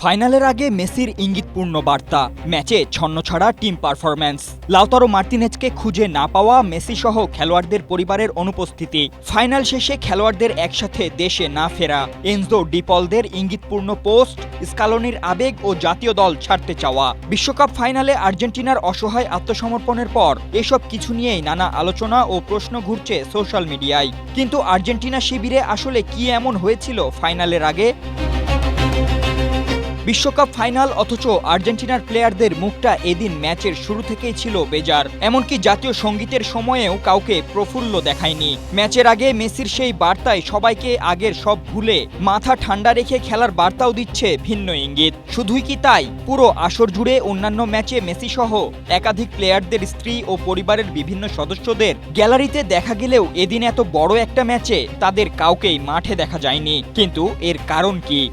ফাইনালের আগে মেসির ইঙ্গিতপূর্ণ বার্তা, ম্যাচে ছন্নছাড়া টিম পারফরম্যান্স। লাউতারো মার্তিনেজকে খুঁজে না পাওয়া মেসি সহ খেলোয়াড়দের পরিবারের অনুপস্থিতি, ফাইনাল শেষে খেলোয়াড়দের একসাথে দেশে না ফেরা, এনজো ডিপলদের ইঙ্গিতপূর্ণ পোস্ট, স্কালোনির আবেগ ও জাতীয় দল ছাড়তে চাওয়া। বিশ্বকাপ ফাইনালে আর্জেন্টিনার অসহায় আত্মসমর্পণের পর এসব কিছু নিয়েই নানা আলোচনা ও প্রশ্ন ঘুরছে সোশ্যাল মিডিয়ায়। কিন্তু আর্জেন্টিনা শিবিরে আসলে কি এমন হয়েছিল ফাইনালের আগে? বিশ্বকাপ ফাইনাল, অথচ আর্জেন্টিনার প্লেয়ারদের মুখটা এদিন ম্যাচের শুরু থেকেই ছিল বেজার। এমনকি জাতীয় সঙ্গীতের সময়েও কাউকে প্রফুল্ল দেখায়নি। ম্যাচের আগে মেসির সেই বার্তায় সবাইকে আগের সব ভুলে মাথা ঠান্ডা রেখে খেলার বার্তাও দিচ্ছে ভিন্ন ইঙ্গিত। শুধুই কি তাই, পুরো আসর জুড়ে অন্যান্য ম্যাচে মেসি সহ একাধিক প্লেয়ারদের স্ত্রী ও পরিবারের বিভিন্ন সদস্যদের গ্যালারিতে দেখা গেলেও এদিন এত বড় একটা ম্যাচে তাদের কাউকেই মাঠে দেখা যায়নি। কিন্তু এর কারণ কি?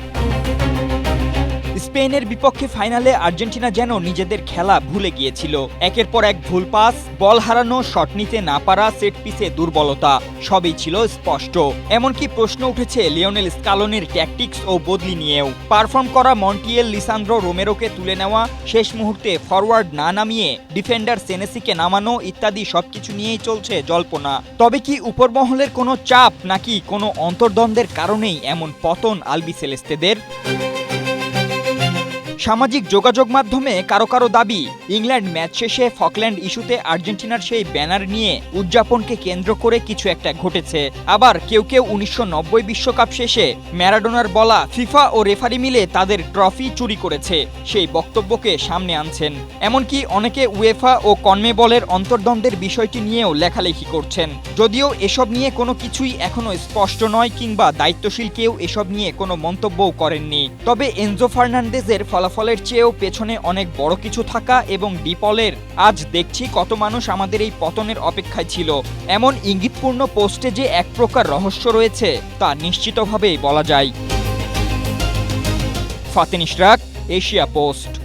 স্পেনের বিপক্ষে ফাইনালে আর্জেন্টিনা যেন নিজেদের খেলা ভুলে গিয়েছিল। একের পর এক ভুল পাস, বল হারানো, শট নিতে না পারা, সেট পিসে দুর্বলতা, সবই ছিল স্পষ্ট। এমনকি প্রশ্ন উঠেছে লিওনেল স্কালোনির ট্যাকটিক্স ও বদলি নিয়েও। পারফর্ম করা মন্টিয়েল, লিসান্দ্রো রোমেরোকে তুলে নেওয়া, শেষ মুহূর্তে ফরওয়ার্ড না নামিয়ে ডিফেন্ডার সেনেসিকে নামানো ইত্যাদি সবকিছু নিয়েই চলছে জল্পনা। তবে কি উপরমহলের কোনো চাপ, নাকি কোনো অন্তর্দ্বন্দ্বের কারণেই এমন পতন আলবিসেলেস্তেদের? সামাজিক যোগাযোগ মাধ্যমে কারো কারো দাবি, ইংল্যান্ড ম্যাচ শেষে ফকল্যান্ড ইস্যুতে আর্জেন্টিনার সেই ব্যানার নিয়ে উদযাপনকে কেন্দ্র করে কিছু একটা ঘটেছে। আবার কেউ কেউ 1990 বিশ্বকাপ শেষে ম্যারাডোনার বলা ফিফা ও রেফারি মিলে তাদের ট্রফি চুরি করেছে সেই বক্তব্যকে সামনে আনছেন। এমনকি অনেকে উয়েফা ও কনমেবলের অন্তর্দ্বন্দ্বের বিষয়টি নিয়েও লেখালেখি করছেন। যদিও এসব নিয়ে কোনো কিছুই এখনো স্পষ্ট নয়, কিংবা দায়িত্বশীল কেউ এসব নিয়ে কোনো মন্তব্যও করেননি। তবে এনজো ফার্নান্দেজের ফলাফলের চেয়েও পেছনে অনেক বড় কিছু থাকা এবং ডিপলের আজ দেখছি কত মানুষ আমাদের এই পতনের অপেক্ষায় ছিল, এমন ইঙ্গিতপূর্ণ পোস্টে যে এক প্রকার রহস্য রয়েছে তা নিশ্চিতভাবেই বলা যায়। ফাতেন ইশরাক, এশিয়া পোস্ট।